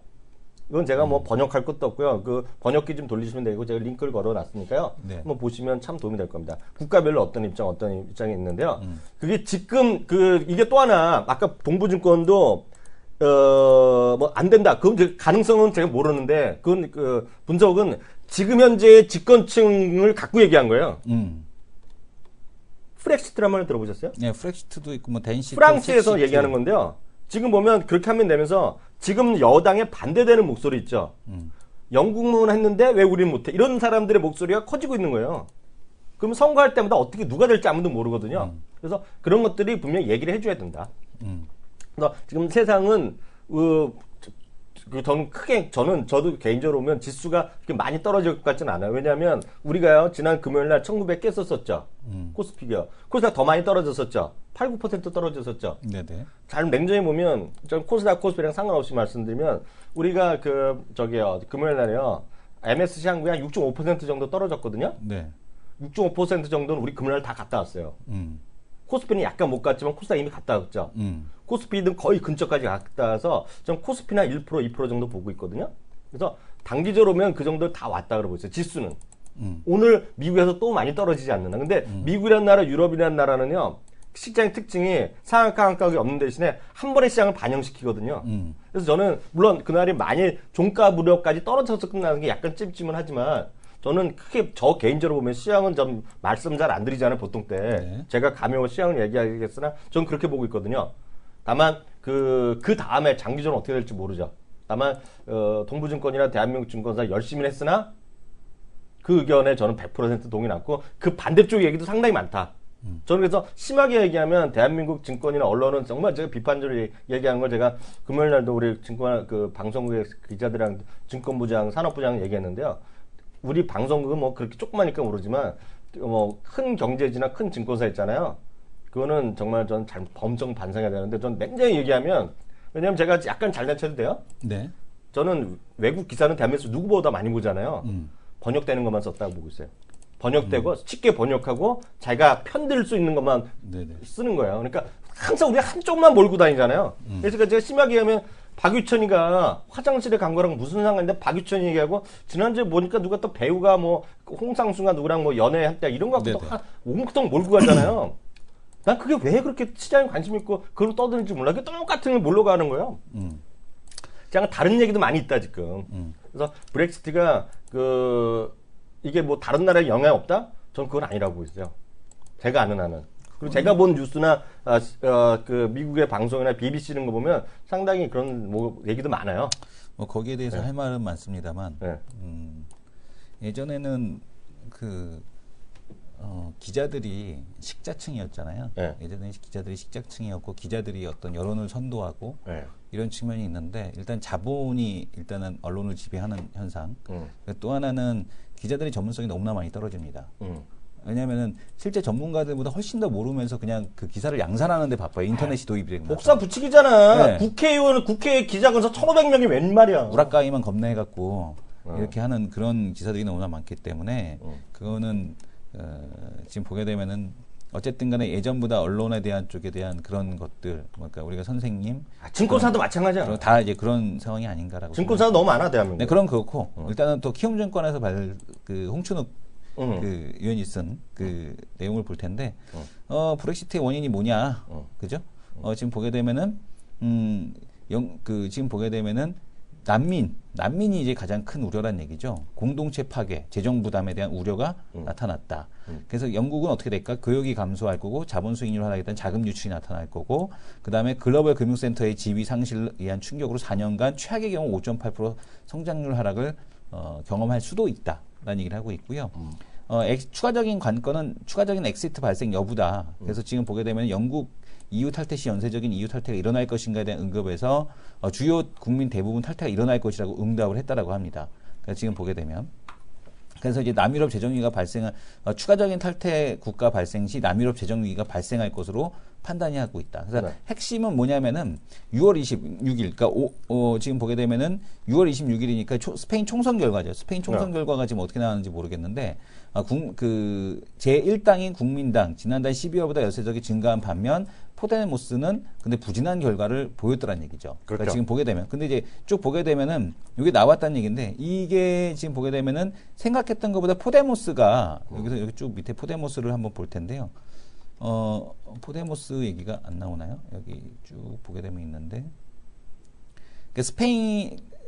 Speaker 1: 이건 제가 뭐 번역할 것도 없고요. 그 번역기 좀 돌리시면 되고 제가 링크를 걸어놨으니까요.
Speaker 2: 네.
Speaker 1: 한번 보시면 참 도움이 될 겁니다. 국가별로 어떤 입장이 있는데요. 그게 지금 이게 또 하나 아까 동부증권도 뭐 안 된다. 그건 가능성은 제가 모르는데 그건 그 분석은 지금 현재의 집권층을 갖고 얘기한 거예요. 프렉시트란 말을 들어보셨어요?
Speaker 2: 네, 프렉시트도 있고 뭐 댄시트,
Speaker 1: 프랑스에서
Speaker 2: 책시트.
Speaker 1: 얘기하는 건데요. 지금 보면 그렇게 하면 되면서 지금 여당에 반대되는 목소리 있죠. 영국문 했는데 왜 우리는 못해? 이런 사람들의 목소리가 커지고 있는 거예요. 그럼 선거할 때마다 어떻게 누가 될지 아무도 모르거든요. 그래서 그런 것들이 분명히 얘기를 해줘야 된다. 그래서 지금 세상은 저도 개인적으로 보면 지수가 그렇게 많이 떨어질 것 같지는 않아요. 왜냐하면 우리가요 지난 금요일 날 1900 깼었었죠. 코스피가. 코스닥 더 많이 떨어졌었죠. 8, 9% 떨어졌었죠.
Speaker 2: 네네.
Speaker 1: 잘 냉정히 보면 전 코스닥 코스피랑 상관없이 말씀드리면 우리가 금요일 날에요 MSCI 항구가 6.5% 정도 떨어졌거든요.
Speaker 2: 네.
Speaker 1: 6.5% 정도는 우리 금요일 날 다 갔다 왔어요. 코스피는 약간 못 갔지만 코스닥 이미 갔다 왔죠. 코스피는 거의 근처까지 갔다 와서 전 코스피나 1%, 2% 정도 보고 있거든요. 그래서 단기적으로 보면 그 정도 다 왔다 그러고 있어요. 지수는. 오늘 미국에서 또 많이 떨어지지 않는다. 근데 미국이라는 나라, 유럽이라는 나라는요. 시장의 특징이 상한가 한가격이 없는 대신에 한 번에 시장을 반영시키거든요. 그래서 저는 물론 그날이 많이 종가 무렵까지 떨어져서 끝나는 게 약간 찜찜은 하지만 저는 크게 저 개인적으로 보면 시장은 좀 말씀 잘 안 드리잖아요 보통 때.
Speaker 2: 네.
Speaker 1: 제가 감이 오면 시장을 얘기하겠으나 저는 그렇게 보고 있거든요. 다만 그 다음에 장기적으로 어떻게 될지 모르죠. 다만 동부증권이나 대한민국 증권사 열심히 했으나 그 의견에 저는 100% 동의 않고 그 반대쪽 얘기도 상당히 많다. 저는 그래서 심하게 얘기하면 대한민국 증권이나 언론은 정말 제가 비판적으로 얘기한 걸 제가 금요일 날도 우리 증권 방송국의 기자들이랑 증권부장, 산업부장 얘기했는데요. 우리 방송국은 뭐 그렇게 조그마니까 모르지만 뭐 큰 경제지나 큰 증권사 있잖아요. 그거는 정말 저는 범정 반성해야 되는데 저는 냉정히 얘기하면 왜냐면 제가 약간 잘난 체도 돼요.
Speaker 2: 네.
Speaker 1: 저는 외국 기사는 대한민국에서 누구보다 많이 보잖아요. 번역되는 것만 썼다고 보고 있어요. 번역되고 쉽게 번역하고 자기가 편들 수 있는 것만
Speaker 2: 네네.
Speaker 1: 쓰는 거예요. 그러니까 항상 우리가 한쪽만 몰고 다니잖아요. 그래서 제가 심하게 하면 박유천이가 화장실에 간 거랑 무슨 상관인데 박유천이 얘기하고 지난주에 보니까 누가 또 배우가 뭐 홍상수가 누구랑 뭐 연애했다 이런 거 갖고 또 옹크통 몰고 가잖아요. 난 그게 왜 그렇게 시장에 관심 있고 그걸 떠드는지 몰라. 그게 똑같은 걸 몰러 가는 거예요. 제가 다른 얘기도 많이 있다 지금. 그래서 브렉시트가 이게 뭐 다른 나라에 영향이 없다? 전 그건 아니라고 보고 있어요. 제가 아는 한은. 그리고 제가 본 뉴스나 미국의 방송이나 BBC 이런 거 보면 상당히 그런 뭐 얘기도 많아요.
Speaker 2: 뭐 거기에 대해서 할 말은 많습니다만
Speaker 1: 네.
Speaker 2: 예전에는 기자들이 식자층이었잖아요.
Speaker 1: 네.
Speaker 2: 예전에 기자들이 식자층이었고 기자들이 어떤 여론을 선도하고
Speaker 1: 네.
Speaker 2: 이런 측면이 있는데 일단 자본이 일단은 언론을 지배하는 현상. 또 하나는 기자들의 전문성이 너무나 많이 떨어집니다. 왜냐하면은 실제 전문가들보다 훨씬 더 모르면서 그냥 그 기사를 양산하는 데 바빠요. 인터넷이 도입이 되고 나서.
Speaker 1: 복사 붙이기잖아.
Speaker 2: 네.
Speaker 1: 국회의원, 국회 기자건서 1,500명이 웬 말이야.
Speaker 2: 우라카이만 겁내해갖고 이렇게 하는 그런 기사들이 너무나 많기 때문에 그거는 지금 보게 되면은 어쨌든 간에 예전보다 언론에 대한 쪽에 대한 그런 것들, 그러니까 우리가 선생님.
Speaker 1: 증권사도 마찬가지야.
Speaker 2: 다 이제 그런 상황이 아닌가라고.
Speaker 1: 증권사가 너무 많아, 대한민국.
Speaker 2: 네, 그런 그렇고. 일단은 또 키움증권에서 홍춘욱 의원이 쓴 내용을 볼 텐데, 브렉시트의 원인이 뭐냐. 그죠? 지금 보게 되면은, 지금 보게 되면은, 난민이 이제 가장 큰 우려란 얘기죠. 공동체 파괴, 재정 부담에 대한 우려가 나타났다. 그래서 영국은 어떻게 될까? 교역이 감소할 거고, 자본 수익률 하락에 자금 유출이 나타날 거고, 그 다음에 글로벌 금융센터의 지위 상실에 의한 충격으로 4년간 최악의 경우 5.8% 성장률 하락을 경험할 수도 있다라는 얘기를 하고 있고요. 추가적인 관건은 추가적인 엑시트 발생 여부다. 그래서 지금 보게 되면 영국 EU 탈퇴 시 연쇄적인 EU 탈퇴가 일어날 것인가에 대한 응급에서 주요 국민 대부분 탈퇴가 일어날 것이라고 응답을 했다라고 합니다. 그래서 지금 보게 되면 그래서 이제 남유럽 재정위기가 추가적인 탈퇴 국가 발생 시 남유럽 재정위기가 발생할 것으로 판단이 하고 있다. 그래서
Speaker 1: 네.
Speaker 2: 핵심은 뭐냐면은 6월 26일, 그러니까 지금 보게 되면은 6월 26일이니까 스페인 총선 결과죠. 스페인 총선 결과가 지금 어떻게 나왔는지 모르겠는데 제1당인 국민당 지난달 12월보다 여세적이 증가한 반면 포데모스는 근데 부진한 결과를 보였더란 얘기죠. 그러니까
Speaker 1: 그렇죠.
Speaker 2: 지금 보게 되면 근데 이제 쭉 보게 되면은 이게 나왔다는 얘기인데 이게 지금 보게 되면은 생각했던 것보다 포데모스가 여기서 여기 쭉 밑에 포데모스를 한번 볼 텐데요. 포데모스 얘기가 안 나오나요? 여기 쭉 보게 되면 있는데 그러니까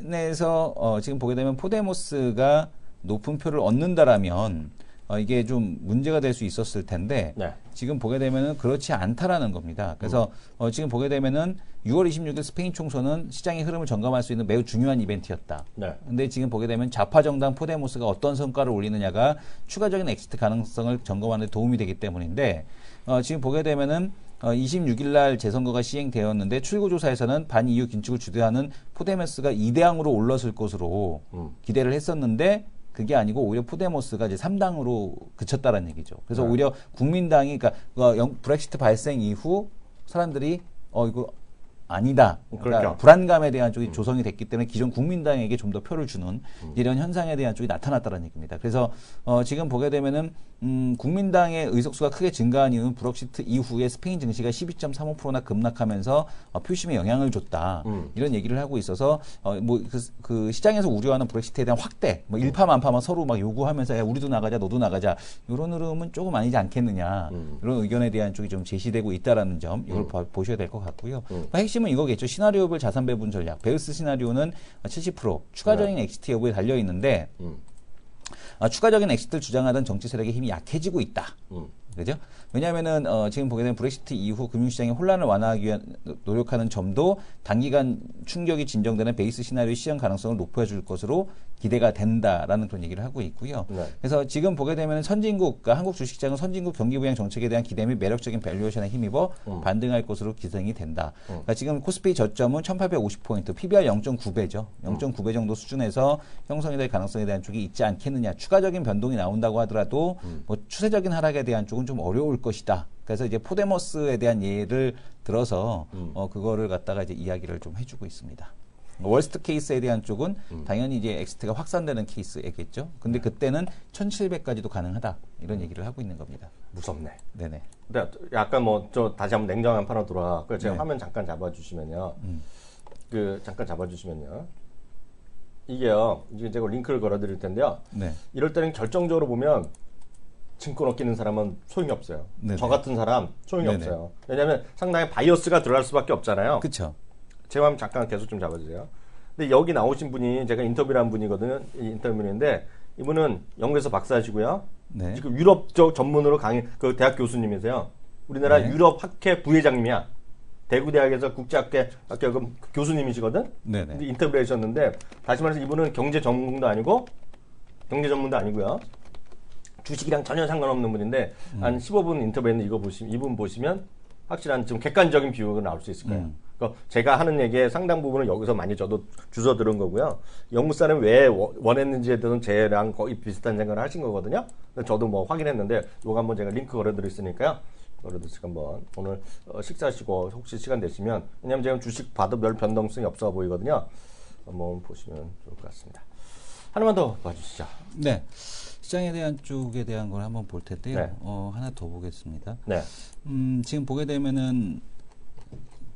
Speaker 2: 스페인에서 지금 보게 되면 포데모스가 높은 표를 얻는다라면 이게 좀 문제가 될 수 있었을 텐데
Speaker 1: 네.
Speaker 2: 지금 보게 되면은 그렇지 않다라는 겁니다. 그래서 지금 보게 되면은 6월 26일 스페인 총선은 시장의 흐름을 점검할 수 있는 매우 중요한 이벤트였다.
Speaker 1: 네.
Speaker 2: 근데 지금 보게 되면 좌파 정당 포데모스가 어떤 성과를 올리느냐가 추가적인 엑시트 가능성을 점검하는 데 도움이 되기 때문인데 지금 보게 되면은 26일 날 재선거가 시행되었는데 출구조사에서는 반EU 긴축을 주도하는 포데모스가 2대항으로 올랐을 것으로 기대를 했었는데 그게 아니고 오히려 포데모스가 이제 3당으로 그쳤다는 얘기죠. 그래서
Speaker 1: 네.
Speaker 2: 오히려 국민당이 그러니까 브렉시트 발생 이후 사람들이 이거 아니다. 그러니까
Speaker 1: 그렇죠.
Speaker 2: 불안감에 대한 쪽이 조성이 됐기 때문에 기존 국민당에게 좀 더 표를 주는 이런 현상에 대한 쪽이 나타났다는 얘기입니다. 그래서 지금 보게 되면은 국민당의 의석수가 크게 증가한 이유는 브렉시트 이후에 스페인 증시가 12.35%나 급락하면서 표심에 영향을 줬다. 이런 얘기를 하고 있어서 그 시장에서 우려하는 브렉시트에 대한 확대, 뭐 일파만파만 서로 막 요구하면서 야, 우리도 나가자, 너도 나가자 이런 흐름은 조금 아니지 않겠느냐. 이런 의견에 대한 쪽이 좀 제시되고 있다라는 점 이걸 보셔야 될 것 같고요. 핵심은 이거겠죠. 시나리오별 자산 배분 전략. 베우스 시나리오는 70% 추가적인 엑시트 여부에 달려 있는데 추가적인 엑시트를 주장하던 정치 세력의 힘이 약해지고 있다. 그죠? 왜냐하면은 지금 보게 되면 브렉시트 이후 금융시장의 혼란을 완화하기 위한 노력하는 점도 단기간 충격이 진정되는 베이스 시나리오의 시행 가능성을 높여줄 것으로 기대가 된다라는 그런 얘기를 하고 있고요.
Speaker 1: 네.
Speaker 2: 그래서 지금 보게 되면 선진국, 그러니까 한국 주식시장은 선진국 경기 부양 정책에 대한 기대 및 매력적인 밸류에이션에 힘입어 반등할 것으로 기생이 된다. 그러니까 지금 코스피 저점은 1850포인트, PBR 0.9배죠. 0.9배 정도 수준에서 형성이 될 가능성에 대한 쪽이 있지 않겠느냐. 추가적인 변동이 나온다고 하더라도 뭐 추세적인 하락에 대한 쪽은 좀 어려울 것이다. 그래서 이제 포데모스에 대한 예를 들어서 그거를 갖다가 이제 이야기를 좀 해주고 있습니다. 월스트 케이스에 대한 쪽은 당연히 이제 엑시트가 확산되는 케이스겠죠. 근데 그때는 1700까지도 가능하다. 이런 얘기를 하고 있는 겁니다.
Speaker 1: 무섭네.
Speaker 2: 네네.
Speaker 1: 근데 약간 다시 한번 냉정한 판으로 돌아가. 그래서 제가
Speaker 2: 네.
Speaker 1: 화면 잠깐 잡아주시면요. 잠깐 잡아주시면요. 이게요. 이제 제가 링크를 걸어드릴 텐데요.
Speaker 2: 네.
Speaker 1: 이럴 때는 결정적으로 보면 증권업 끼는 사람은 소용이 없어요.
Speaker 2: 네네.
Speaker 1: 저 같은 사람 소용이
Speaker 2: 네네.
Speaker 1: 없어요. 왜냐하면 상당히 바이어스가 들어갈 수밖에 없잖아요.
Speaker 2: 그쵸.
Speaker 1: 제 화면 잠깐 계속 좀 잡아주세요. 근데 여기 나오신 분이 제가 인터뷰를 한 분이거든요. 인터뷰인데 이분은 영국에서 박사시고요.
Speaker 2: 네.
Speaker 1: 지금 유럽 쪽 전문으로 그 대학 교수님이세요. 우리나라
Speaker 2: 네.
Speaker 1: 유럽 학회 부회장님이야. 대구대학에서 국제학회 교수님이시거든.
Speaker 2: 네네.
Speaker 1: 근데 인터뷰를 하셨는데 다시 말해서 이분은 경제 전문도 아니고 경제 전문도 아니고요. 주식이랑 전혀 상관없는 분인데 한 15분 인터뷰했는데 이분 보시면 확실한 좀 객관적인 비유가 나올 수 있을 거예요. 그러니까 제가 하는 얘기의 상당 부분을 여기서 많이 저도 주워 들은 거고요. 영국 사람이 왜 원했는지에 대해서는 쟤랑 거의 비슷한 생각을 하신 거거든요. 근데 저도 뭐 확인했는데 요거 한번 제가 링크 걸어드렸으니까요. 걸어드리니까 한번 오늘 식사하시고 혹시 시간 되시면 왜냐면 지금 주식 봐도 별 변동성이 없어 보이거든요. 한번 보시면 좋을 것 같습니다. 하나만 더 봐주시죠.
Speaker 2: 네. 시장에 대한 쪽에 대한 걸 한번 볼 텐데요.
Speaker 1: 네.
Speaker 2: 하나 더 보겠습니다.
Speaker 1: 네.
Speaker 2: 지금 보게 되면은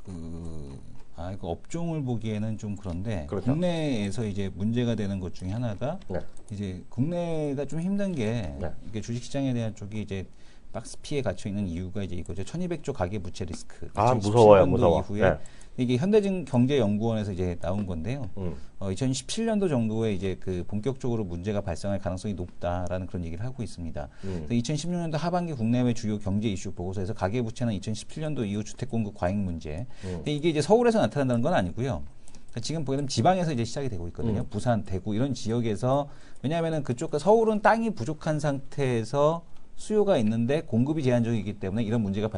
Speaker 2: 이거 업종을 보기에는 좀 그런데
Speaker 1: 그렇죠.
Speaker 2: 국내에서 이제 문제가 되는 것 중에 하나가
Speaker 1: 네.
Speaker 2: 이제 국내가 좀 힘든 게
Speaker 1: 네.
Speaker 2: 이게 주식시장에 대한 쪽이 이제 박스 P에 갇혀 있는 이유가 이제 이거죠. 1200조 가계부채 리스크.
Speaker 1: 아, 무서워요,
Speaker 2: 2017년도
Speaker 1: 무서워.
Speaker 2: 이후에
Speaker 1: 네.
Speaker 2: 이게 현대경제연구원에서 이제 나온 건데요. 2017년도 정도에 이제 그 본격적으로 문제가 발생할 가능성이 높다라는 그런 얘기를 하고 있습니다. 2016년도 하반기 국내외 주요 경제 이슈 보고서에서 가계부채는 2017년도 이후 주택 공급 과잉 문제. 근데 이게 이제 서울에서 나타난다는 건 아니고요. 그러니까 지금 보게 되면 지방에서 이제 시작이 되고 있거든요. 부산, 대구 이런 지역에서 왜냐하면은 그쪽 서울은 땅이 부족한 상태에서 수요가 있는데 공급이 제한적이기 때문에 이런 문제가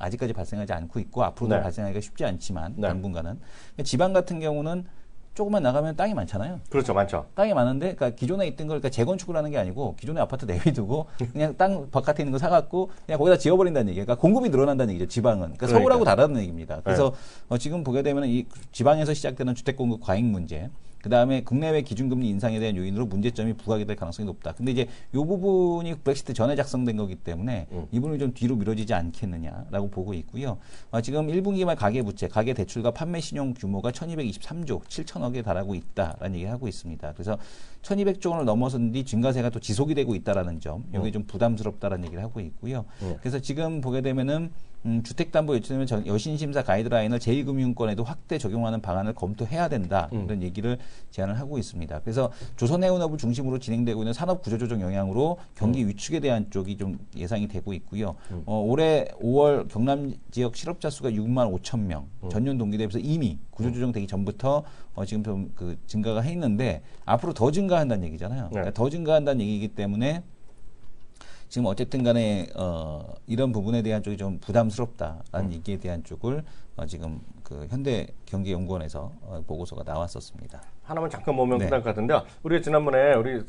Speaker 2: 아직까지 발생하지 않고 있고 앞으로도
Speaker 1: 네.
Speaker 2: 발생하기가 쉽지 않지만
Speaker 1: 네.
Speaker 2: 당분간은 지방 같은 경우는 조금만 나가면 땅이 많잖아요.
Speaker 1: 그렇죠, 많죠.
Speaker 2: 땅이 많은데, 그러니까 기존에 있던 걸 그러니까 재건축을 하는 게 아니고 기존의 아파트 내비두고 그냥 땅 바깥에 있는 거 사갖고 그냥 거기다 지어버린다는 얘기예요. 그러니까 공급이 늘어난다는 얘기죠. 지방은. 그러니까 서울하고 다르다는 얘기입니다. 그래서 지금 보게 되면 이 지방에서 시작되는 주택 공급 과잉 문제. 그 다음에 국내외 기준금리 인상에 대한 요인으로 문제점이 부각이 될 가능성이 높다. 근데 이제 이 부분이 브렉시트 전에 작성된 거기 때문에 이 부분이 좀 뒤로 미뤄지지 않겠느냐라고 보고 있고요. 지금 1분기 말 가계부채, 가계대출과 판매 신용 규모가 1223조 7천억에 달하고 있다라는 얘기를 하고 있습니다. 그래서 1200조 원을 넘어선 뒤 증가세가 또 지속이 되고 있다라는 점, 이게 좀 부담스럽다라는 얘기를 하고 있고요. 그래서 지금 보게 되면은 주택담보대출 여신심사 가이드라인을 제2금융권에도 확대 적용하는 방안을 검토해야 된다. 이런 얘기를 제안을 하고 있습니다. 그래서 조선해운업을 중심으로 진행되고 있는 산업구조조정 영향으로 경기 위축에 대한 쪽이 좀 예상이 되고 있고요. 올해 5월 경남 지역 실업자 수가 6만 5천 명, 전년 동기 대비해서 이미 구조조정 되기 전부터 지금 좀 그 증가가 했는데 앞으로 더 증가한다는 얘기잖아요. 그러니까 더 증가한다는 얘기이기 때문에 지금 어쨌든 간에 이런 부분에 대한 쪽이 좀 부담스럽다라는 얘기에 대한 쪽을 지금 그 현대경제연구원에서 보고서가 나왔었습니다.
Speaker 1: 하나만 잠깐 보면 끝날 것 같은데 우리가 지난번에 우리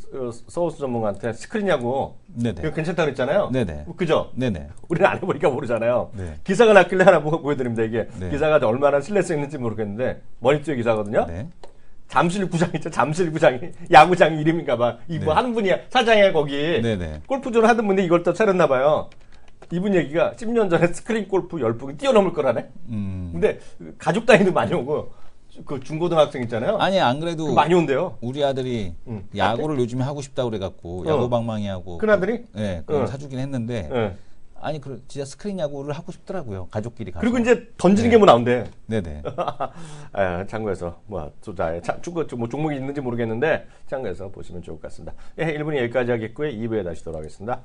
Speaker 1: 서울수 전문가한테 스크린 야구 이거 괜찮다고 그랬잖아요.
Speaker 2: 네네.
Speaker 1: 그죠?
Speaker 2: 네네.
Speaker 1: 우리는 안 해보니까 모르잖아요.
Speaker 2: 네.
Speaker 1: 기사가 났길래 하나 보여드립니다. 이게
Speaker 2: 네.
Speaker 1: 기사가 얼마나 신뢰성 있는지 모르겠는데 머니투의 기사거든요.
Speaker 2: 네.
Speaker 1: 잠실구장 있죠. 잠실구장이 야구장 이름인가 봐. 이뭐 하는 분이야. 사장이야 거기.
Speaker 2: 네네.
Speaker 1: 골프존을 하던 분이 이걸 또 차렸나 봐요. 이분 얘기가 10년 전에 스크린 골프 10분이 뛰어넘을 거라네. 근데 가족 단위도 많이 오고 그 중고등학생 있잖아요.
Speaker 2: 아니 안 그래도
Speaker 1: 많이 온대요.
Speaker 2: 우리 아들이 야구를 요즘에 하고 싶다고 그래갖고 야구 방망이 하고
Speaker 1: 큰 아들이?
Speaker 2: 네, 그걸 사주긴 했는데
Speaker 1: 네.
Speaker 2: 아니 진짜 스크린 야구를 하고 싶더라고요. 가족끼리 가서.
Speaker 1: 그리고 이제 던지는 게 뭐 나온대.
Speaker 2: 네네.
Speaker 1: 참고해서 투자에 축구 뭐 종목이 있는지 모르겠는데 참고해서 보시면 좋을 것 같습니다. 1분이 여기까지 하겠고요. 2부에 다시 돌아오겠습니다.